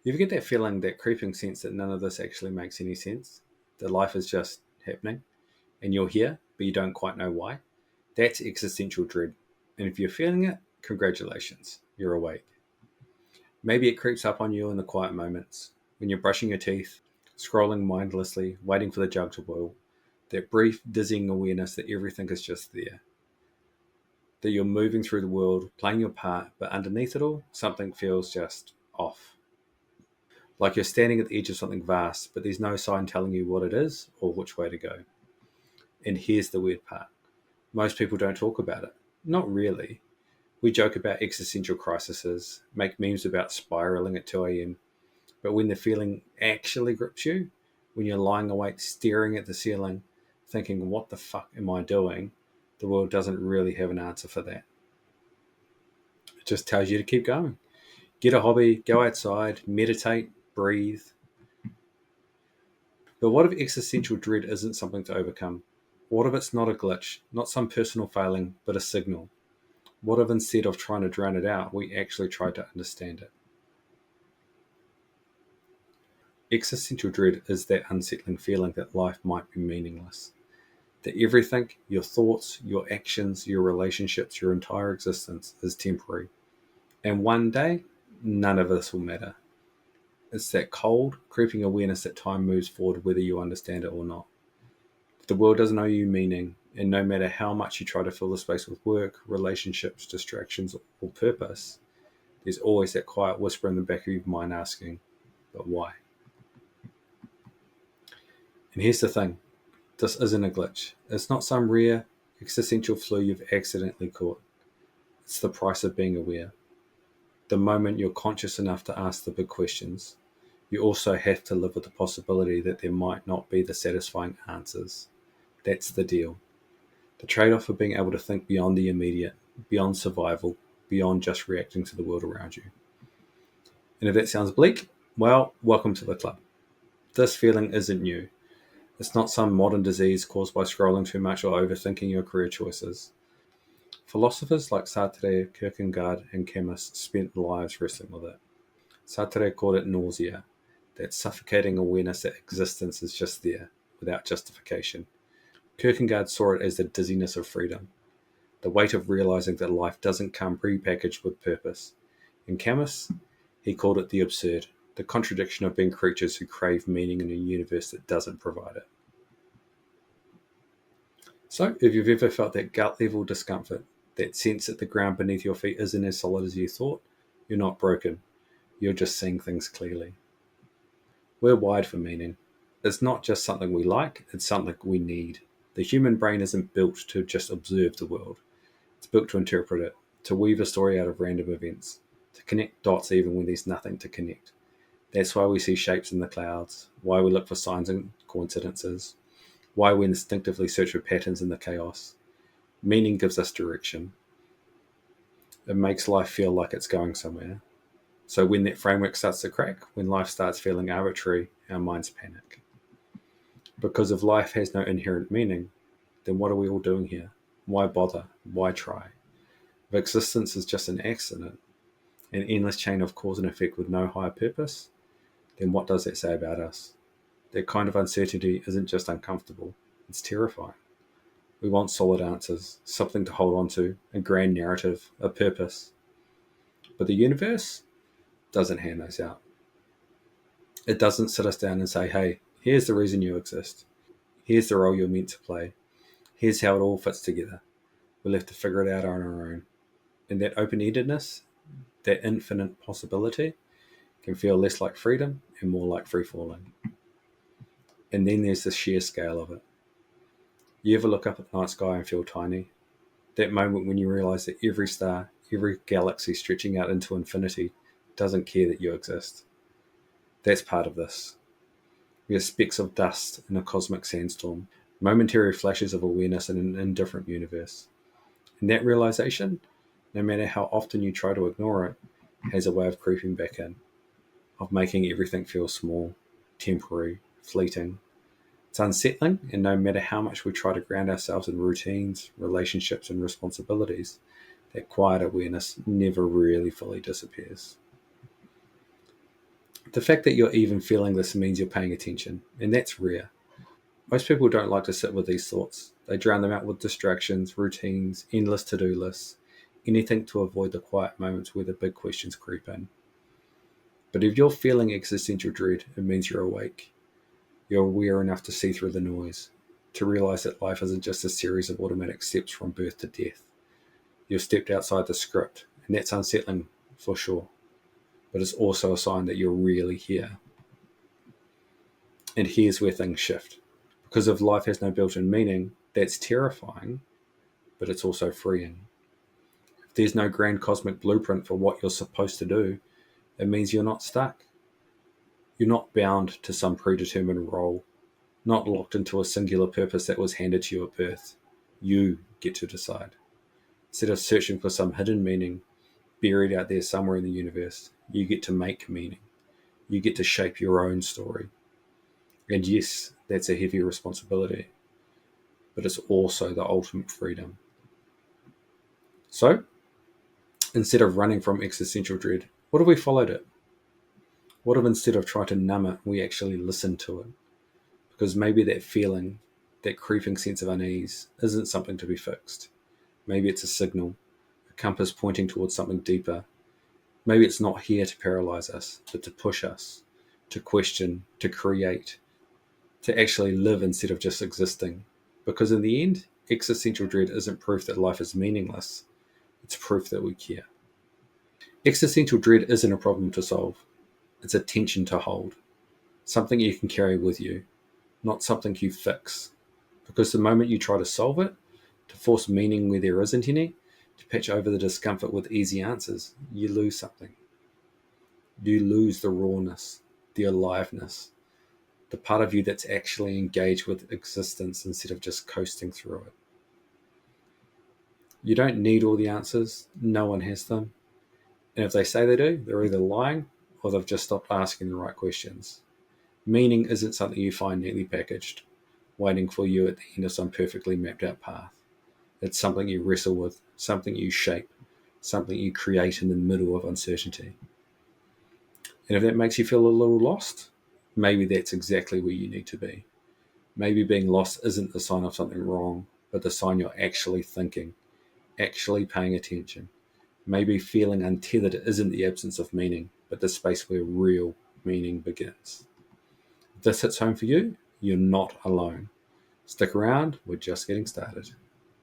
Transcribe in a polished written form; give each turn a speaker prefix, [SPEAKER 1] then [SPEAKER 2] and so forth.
[SPEAKER 1] You ever get that feeling, that creeping sense that none of this actually makes any sense? That life is just happening and you're here, but you don't quite know why? That's existential dread. And if you're feeling it, congratulations, you're awake. Maybe it creeps up on you in the quiet moments when you're brushing your teeth, scrolling mindlessly, waiting for the jug to boil. That brief, dizzying awareness that everything is just there. That you're moving through the world, playing your part, but underneath it all, something feels just off. Like you're standing at the edge of something vast, but there's no sign telling you what it is or which way to go. And here's the weird part. Most people don't talk about it. Not really. We joke about existential crises, make memes about spiraling at 2 a.m., but when the feeling actually grips you, when you're lying awake staring at the ceiling, thinking, what the fuck am I doing? The world doesn't really have an answer for that. It just tells you to keep going. Get a hobby, go outside, meditate, breathe. But what if existential dread isn't something to overcome? What if it's not a glitch, not some personal failing, but a signal? What if instead of trying to drown it out, we actually try to understand it? Existential dread is that unsettling feeling that life might be meaningless. That everything, your thoughts, your actions, your relationships, your entire existence is temporary. And one day, none of this will matter. It's that cold, creeping awareness that time moves forward whether you understand it or not. The world doesn't owe you meaning, and no matter how much you try to fill the space with work, relationships, distractions, or purpose, there's always that quiet whisper in the back of your mind asking, but why? And here's the thing, this isn't a glitch. It's not some rare existential flu you've accidentally caught. It's the price of being aware. The moment you're conscious enough to ask the big questions, you also have to live with the possibility that there might not be the satisfying answers. That's the deal. The trade-off of being able to think beyond the immediate, beyond survival, beyond just reacting to the world around you. And if that sounds bleak, well, welcome to the club. This feeling isn't new. It's not some modern disease caused by scrolling too much or overthinking your career choices. Philosophers like Sartre, Kierkegaard, and Camus spent lives wrestling with it. Sartre called it nausea, that suffocating awareness that existence is just there, without justification. Kierkegaard saw it as the dizziness of freedom, the weight of realizing that life doesn't come pre-packaged with purpose. In Camus, he called it the absurd, the contradiction of being creatures who crave meaning in a universe that doesn't provide it. So, if you've ever felt that gut-level discomfort, that sense that the ground beneath your feet isn't as solid as you thought, you're not broken. You're just seeing things clearly. We're wired for meaning. It's not just something we like, it's something we need. The human brain isn't built to just observe the world. It's built to interpret it, to weave a story out of random events, to connect dots even when there's nothing to connect. That's why we see shapes in the clouds, why we look for signs and coincidences, why we instinctively search for patterns in the chaos. Meaning gives us direction. It makes life feel like it's going somewhere. So when that framework starts to crack, when life starts feeling arbitrary, our minds panic. Because if life has no inherent meaning, then what are we all doing here? Why bother? Why try? If existence is just an accident, an endless chain of cause and effect with no higher purpose, then what does that say about us? That kind of uncertainty isn't just uncomfortable, it's terrifying. We want solid answers, something to hold on to, a grand narrative, a purpose. But the universe doesn't hand those out. It doesn't sit us down and say, hey, here's the reason you exist. Here's the role you're meant to play. Here's how it all fits together. We'll have to figure it out on our own. And that open-endedness, that infinite possibility, can feel less like freedom and more like free-falling. And then there's the sheer scale of it. You ever look up at the night sky and feel tiny? That moment when you realize that every star, every galaxy stretching out into infinity doesn't care that you exist. That's part of this. We are specks of dust in a cosmic sandstorm, momentary flashes of awareness in an indifferent universe. And that realization, no matter how often you try to ignore it, has a way of creeping back in, of making everything feel small, temporary, fleeting. It's unsettling, and no matter how much we try to ground ourselves in routines, relationships, and responsibilities, that quiet awareness never really fully disappears. The fact that you're even feeling this means you're paying attention, and that's rare. Most people don't like to sit with these thoughts. They drown them out with distractions, routines, endless to-do lists, anything to avoid the quiet moments where the big questions creep in. But if you're feeling existential dread, it means you're awake. You're aware enough to see through the noise, to realize that life isn't just a series of automatic steps from birth to death. You've stepped outside the script, and that's unsettling for sure. But it's also a sign that you're really here. And here's where things shift. Because if life has no built-in meaning, that's terrifying, but it's also freeing. If there's no grand cosmic blueprint for what you're supposed to do, it means you're not stuck. You're not bound to some predetermined role, not locked into a singular purpose that was handed to you at birth. You get to decide. Instead of searching for some hidden meaning buried out there somewhere in the universe, you get to make meaning. You get to shape your own story. And yes, that's a heavy responsibility, but it's also the ultimate freedom. So, instead of running from existential dread, what if we followed it? What if instead of trying to numb it, we actually listened to it? Because maybe that feeling, that creeping sense of unease, isn't something to be fixed. Maybe it's a signal, a compass pointing towards something deeper. Maybe it's not here to paralyze us, but to push us, to question, to create, to actually live instead of just existing. Because in the end, existential dread isn't proof that life is meaningless, it's proof that we care. Existential dread isn't a problem to solve, it's a tension to hold, something you can carry with you, not something you fix. Because the moment you try to solve it, to force meaning where there isn't any, to patch over the discomfort with easy answers, you lose something. You lose the rawness, the aliveness, the part of you that's actually engaged with existence instead of just coasting through it. You don't need all the answers, no one has them. And if they say they do, they're either lying or they've just stopped asking the right questions. Meaning isn't something you find neatly packaged, waiting for you at the end of some perfectly mapped out path. It's something you wrestle with, something you shape, something you create in the middle of uncertainty. And if that makes you feel a little lost, maybe that's exactly where you need to be. Maybe being lost isn't the sign of something wrong, but the sign you're actually thinking, actually paying attention. Maybe feeling untethered isn't the absence of meaning, but the space where real meaning begins. If this hits home for you, you're not alone. Stick around, we're just getting started.